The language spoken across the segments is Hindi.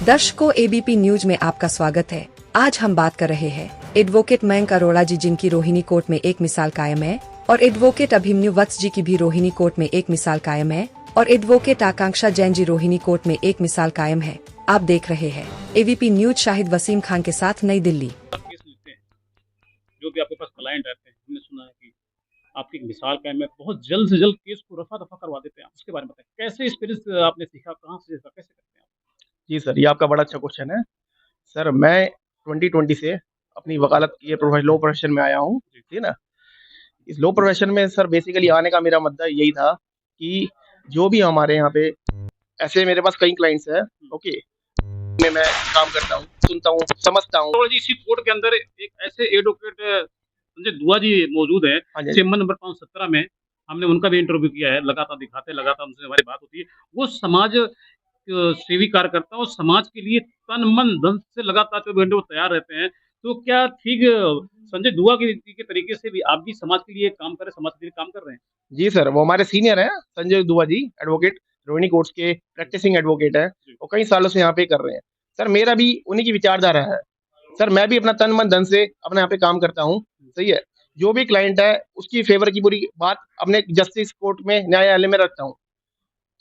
दर्शकों, एबीपी न्यूज में आपका स्वागत है। आज हम बात कर रहे हैं एडवोकेट मयंक अरोड़ा जी, जिनकी रोहिणी कोर्ट में एक मिसाल कायम है, और एडवोकेट अभिमन्यु वत्स जी की भी रोहिणी कोर्ट में एक मिसाल कायम है, और एडवोकेट आकांक्षा जैन जी रोहिणी कोर्ट में एक मिसाल कायम है। आप देख रहे हैं एबीपी न्यूज। शाहिद वसीम खान के साथ, नई दिल्ली। जो भी आपके पास क्लाइंट रहते हैं, हमने सुना है कि आपकी एक मिसाल कायम है, बहुत जल्द से जल्द केस को रफा दफा करवा देते हैं। उसके बारे में बताएं, कैसे एक्सपीरियंस आपने सीखा, कहाँ से सीखा, कैसे करते हैं आप? जी सर, ये आपका बड़ा अच्छा क्वेश्चन है। सर, मैं 2020 से अपनी वकालत ये लॉ प्रोफेशन में आया हूँ, ठीक है ना। इस लॉ प्रोफेशन में सर बेसिकली आने का मेरा मुद्दा यही था कि जो भी हमारे यहाँ पे ऐसे मेरे पास कई क्लाइंट्स हैं, ओके, मैं काम करता हूँ, सुनता हूँ, समझता हूँ। तो जी, इसी कोर्ट के अंदर एक ऐसे एडवोकेट संजय दुआ जी मौजूद है, चेम्बर नंबर 517 में। हमने उनका भी इंटरव्यू किया है, लगातार उनसे हमारी बात होती है। वो समाज सेवी कार्यकर्ता और समाज के लिए तन मन धन से लगातार 24 घंटे वो तैयार रहते हैं। तो क्या ठीक संजय दुआ के तरीके से भी आप भी समाज के लिए काम कर रहे हैं, समाज के लिए काम कर रहे हैं? जी सर, वो हमारे सीनियर हैं, संजय दुआ जी, एडवोकेट, रोहिणी कोर्ट्स के प्रैक्टिसिंग एडवोकेट है, वो कई सालों से यहाँ पे कर रहे हैं। सर, मेरा भी उन्हीं की विचारधारा है। सर, मैं भी अपना तन मन धन से अपने यहाँ पे काम करता हूँ, सही है। जो भी क्लाइंट है उसकी फेवर की पूरी बात अपने जस्टिस कोर्ट में, न्यायालय में रखता हूँ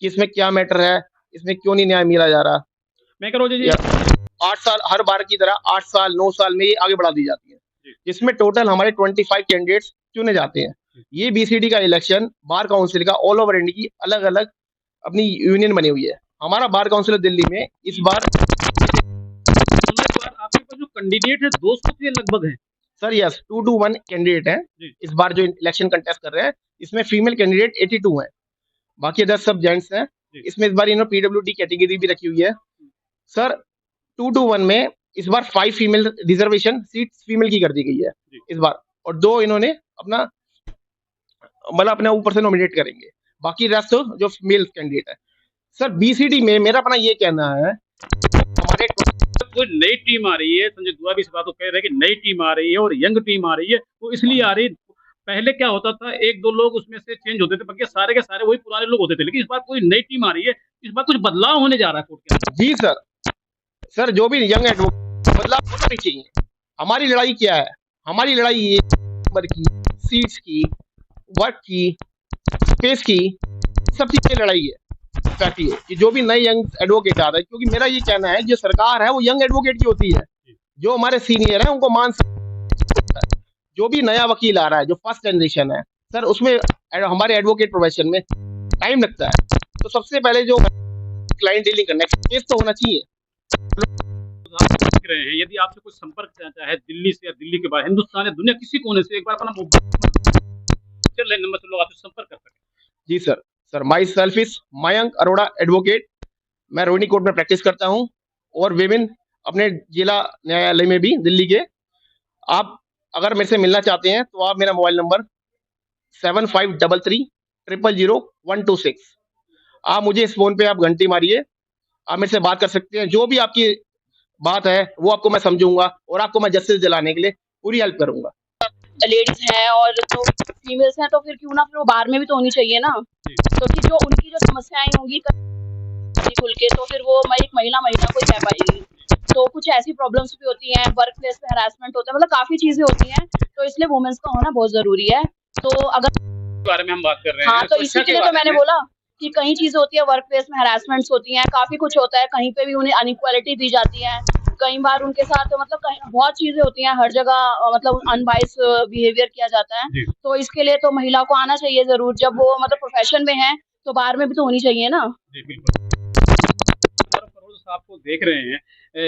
कि इसमें क्या मैटर है, इसमें क्यों नहीं न्याय मिला जा रहा। मैं कह रहा हूँ जी 8 साल हर बार की तरह 8 साल 9 साल में ये आगे बढ़ा दी जाती है, जिसमें टोटल हमारे 25 कैंडिडेट्स चुने जाते हैं। ये बीसीडी का इलेक्शन बार काउंसिल का ऑल ओवर इंडिया की अलग अलग अपनी यूनियन बनी हुई है। हमारा बार काउंसिल दिल्ली में इस बार आपके पास जो कैंडिडेट है 200 के लगभग है सर। यस, 2 to 1 कैंडिडेट हैं इस बार जो इलेक्शन कंटेस्ट कर रहे हैं। इसमें फीमेल कैंडिडेट 82 हैं, बाकी 10 सब जेंट्स हैं। इसमें इस बार इन्होंने पीडब्ल्यूडी कैटेगरी भी रखी हुई है। सर, 2 to 1 में इस बार 5 फीमेल रिजर्वेशन सीट फीमेल की कर दी गई है इस बार, और 2 इन्होंने अपना मतलब अपने ऊपर से नॉमिनेट करेंगे, बाकी रेस्ट जो मेल कैंडिडेट है। सर, बीसीडी में मेरा अपना ये कहना है, हमारे कोई नई टीम आ रही है, संजय दुआ भी इस बात को कह रहे हैं कि नई टीम आ रही है और यंग टीम आ रही है, वो इसलिए आ रही है। पहले क्या होता था, 1-2 लोग उसमें से चेंज होते थे, बाकी सारे के सारे वही पुराने लोग होते थे। लेकिन इस बार कोई नई टीम आ रही है, इस बार कुछ बदलाव होने जा रहा है कोर्ट के अंदर। जी सर, जो भी यंग एडवोकेट बदलाव होना भी चाहिए। हमारी लड़ाई क्या है? हमारी लड़ाई ये नंबर की, सीट्स की, वर्क की, स्पेस की, सब चीज की लड़ाई है चाहती है कि जो भी नए यंग एडवोकेट आ रहा है, क्योंकि मेरा ये कहना है जो सरकार है वो यंग एडवोकेट की होती है। जो हमारे सीनियर है उनको मान सकता है। जो भी नया वकील आ रहा है, जो फर्स्ट जनरेशन है सर, उसमें हमारे एडवोकेट प्रोफेशन में टाइम लगता है। तो सबसे पहले जो क्लाइंट डीलिंग करना है, केस तो होना चाहिए। रहे हैं, यदि आपसे कोई संपर्क चाहता है दिल्ली से या दिल्ली के बाहर, हिंदुस्तान या दुनिया किसी कोने से, एक बार अपना मोबाइल नंबर से लोग आपसे संपर्क कर सकें। जी sir, myself is Mayank Arora advocate. मैं रोहिणी कोर्ट में प्रैक्टिस करता हूँ और विभिन्न अपने जिला न्यायालय में भी दिल्ली के। आप अगर मेरे से मिलना चाहते हैं तो आप मेरा मोबाइल नंबर 7533000126, आप मुझे इस फोन पे आप घंटी मारिए, आप मेरे से बात कर सकते हैं। जो भी आपकी बात है वो आपको मैं समझूंगा और आपको मैं जस्टिस दिलाने के लिए पूरी हेल्प करूंगा। लेडीज हैं और जो फीमेल्स हैं, तो फिर क्यों ना फिर वो बार में भी तो होनी चाहिए ना, क्योंकि जो उनकी जो समस्याएं होंगी खुल के, तो फिर वो एक महिला को कह पाएगी। तो कुछ ऐसी प्रॉब्लम्स भी होती हैं, वर्क प्लेस पे हरासमेंट होता है, मतलब काफी चीजें होती हैं, तो इसलिए वुमेन्स का होना बहुत जरूरी है। तो अगर बारे में हम बात कर रहे हैं, हाँ, तो इसी के लिए तो मैंने बोला कि कई चीजें होती है, वर्क प्लेस में हरासमेंट्स होती हैं, काफी कुछ होता है, कहीं पे भी उन्हें अनइक्वालिटी दी जाती है, कई बार उनके साथ तो मतलब बहुत चीजें होती हैं, हर जगह मतलब अनवाइस बिहेवियर किया जाता है। तो इसके लिए तो महिला को आना चाहिए जरूर, जब वो मतलब प्रोफेशन में है तो बाहर में भी तो होनी चाहिए ना। आपको देख रहे हैं,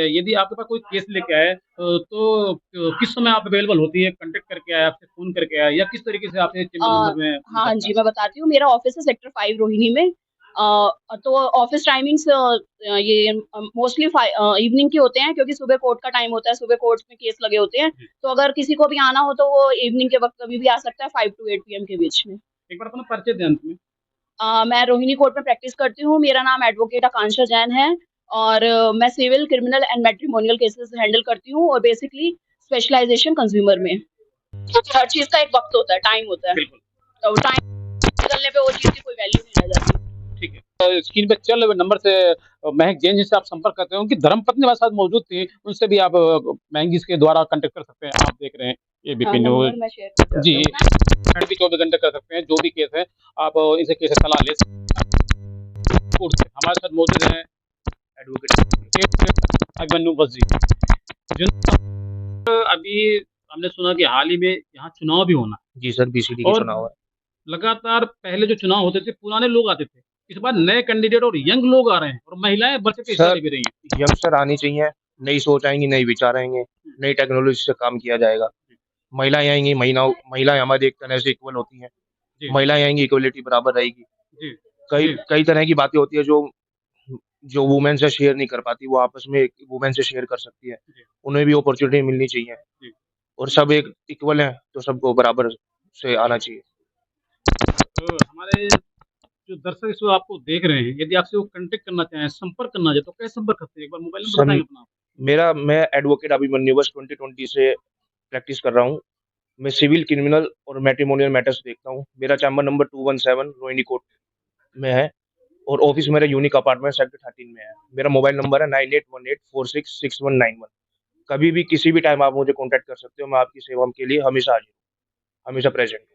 यदि आपके पास कोई केस लेके आए तो किस समय आप अवेलेबल होती है? कांटेक्ट करके आए, आपसे फोन करके आए, या किस तरीके से आपने चेंबर में? हाँ जी, मैं बताती हूँ। मेरा ऑफिस है सेक्टर 5 रोहिणी में। तो ऑफिस टाइमिंग्स ये मोस्टली इवनिंग के होते हैं, क्योंकि सुबह कोर्ट का टाइम होता है, सुबह कोर्ट में केस लगे होते हैं। तो अगर किसी को भी आना हो तो वो इवनिंग के वक्त कभी भी आ सकता है, 5 to 8 PM के बीच में। एक बार अपना परिचय दें अंत में। मैं रोहिणी कोर्ट में प्रैक्टिस करती हूँ। मेरा नाम एडवोकेट आकांक्षा जैन है और मैं civil, criminal and matrimonial cases handle करती हूँ, और बेसिकली स्पेशलाइजेशन कंज्यूमर में। हर चीज का एक वक्त होता है, टाइम होता है, तो टाइम निकलने पे वो चीज की कोई वैल्यू नहीं रह जाती। ठीक है। स्क्रीन पे चल रहे नंबर से महक जैन जिनसे आप संपर्क करते हैं, उनकी धर्मपत्नी हमारे साथ मौजूद थी, उनसे भी आप महक जी के द्वारा कांटेक्ट कर सकते हैं। आप देख रहे हैं एबीपी न्यूज नंबर मैं शेयर कर देती जी, हूँ। भी 24 घंटे कर सकते हैं, जो भी केस है आप इनसे केस सलाह ले सकते हैं। कोर्ट से हमारे साथ मौजूद हैं एडवोकेट अभिमन्यु वत्स जी, जिन अभी हमने सुना कि हाल ही में यहाँ चुनाव भी होना है। जी सर, बीसीडी के और चुनाव है। लगातार पहले जो चुनाव होते थे पुराने लोग आते थे, इस बार नए कैंडिडेट और यंग लोग आ रहे हैं और महिलाएं बढ़ चढ़ के हिस्सा सर ले भी रही हैं। यंगस्टर आनी चाहिए, नई सोच आएंगी, नए विचार आएंगे, नई टेक्नोलॉजी से काम किया जाएगा। महिलाएं आएंगी, महिलाएं हमारी एक तरह से इक्वल होती हैं। जी महिलाएं आएंगी, इक्वलिटी बराबर रहेगी। जी कई जी कई तरह की बातें होती है जो जो वुमेन से शेयर नहीं कर पाती, वो आपस में वुमेन से शेयर कर सकती है। जी उन्हें भी अपॉर्चुनिटी मिलनी चाहिए जी। और सब एक इक्वल हैं तो सबको बराबर से आना चाहिए। तो हमारे जो दर्शक इस वक्त आपको देख रहे हैं, यदि आपसे वो कांटेक्ट करना चाहें, संपर्क करना चाहें, तो कैसे संपर्क करते हैं? एक बार मोबाइल नंबर सर बताएंगे अपना। मैं एडवोकेट अभिमन्यु वत्स 2020 से प्रैक्टिस कर रहा हूँ। मैं सिविल, क्रिमिनल और मैट्रिमोनियल मैटर्स देखता हूँ। मेरा चैम्बर नंबर 217 रोहिणी कोर्ट में है और ऑफिस मेरा यूनिक अपार्टमेंट सेक्टर 13 में है। मेरा मोबाइल नंबर है 9818466191। कभी भी किसी भी टाइम आप मुझे कांटेक्ट कर सकते हो। मैं आपकी सेवा के लिए हमेशा हाजिर हूँ, हमेशा प्रेजेंट हूँ।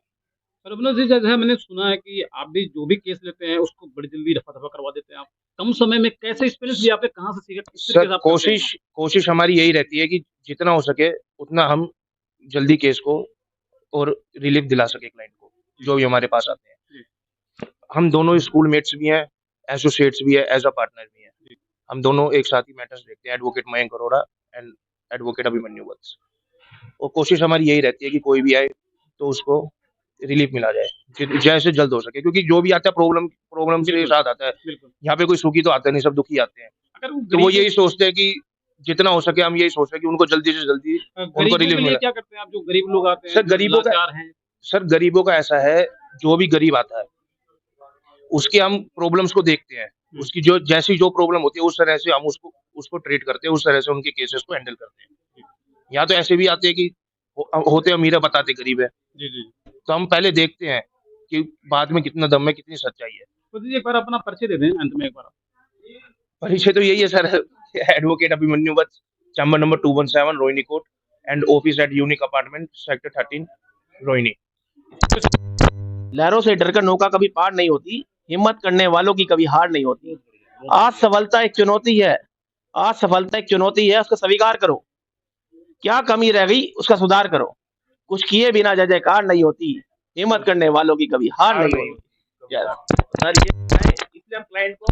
और अभिनव जी, जैसे मैंने सुना है कि आप भी जो भी केस लेते हैं उसको बड़ी जल्दी रफा-दफा करवा देते हैं आप। कम समय में कैसे एक्सपीरियंस लिया आपने, कहाँ से सीखा, किस तरीके सर से आप करते हैं? कोशिश हमारी यही रहती है कि जितना हो सके उतना हम जल्दी केस को और रिलीफ दिला सके क्लाइंट को, जो भी हमारे पास आते हैं। जी, हम दोनों स्कूल मेट्स भी हैं, एसोसिएट्स भी है, एज अ पार्टनर भी हैं। जी। हम दोनों एक साथ ही मैटर्स देखते हैं, advocate Mayank Arora and advocate Abhimanyu Vats. और कोशिश हमारी यही रहती है कि कोई भी आए तो उसको रिलीफ मिला जाए, जैसे जल्द हो सके, क्योंकि जो भी आता है प्रॉब्लम के बिल्कुल, साथ आता है। बिल्कुल। यहाँ पे कोई सुखी तो आता नहीं, सब दुखी आते हैं। अगर वो तो वो गरीब यही सोचते हैं कि जितना हो सके हम यही सोचते हैं कि उनको जल्दी से जल्दी उनको गरीबों रिलीफ के लिए मिले। क्या करते हैं आप, जो गरीब लोग आते हैं, सर जो गरीबों का लाचार हैं? सर गरीबों का ऐसा है, जो भी गरीब आता है उसके हम प्रॉब्लम्स को देखते हैं। उसकी जो जैसी जो प्रॉब्लम होती है उस तरह से हम उसको ट्रीट करते हैं, उस तरह से उनके केसेस को हैंडल करते हैं। यहाँ तो ऐसे भी आते हैं कि होते अमीर है, बताते गरीब है। जी, जी। तो हम पहले देखते हैं कि बाद में कितना दम है, कितनी सच्चाई है। तो जी एक बार अपना परिचय दे दें अंत में एक बार आप। परिचय तो यही है sir, advocate Abhimanyu Vats, chamber number 217 Rohini court and office at unique apartment sector 13 Rohini. लहरों से डरकर नौका कभी पार नहीं होती, हिम्मत करने वालों की कभी हार नहीं होती। आज सफलता एक चुनौती है, उसको स्वीकार करो। क्या कमी रह गई उसका सुधार करो। कुछ किए बिना जय जयकार नहीं होती, हिम्मत करने वालों की कभी हार नहीं होती। सर ये इसलिए हम क्लाइंट को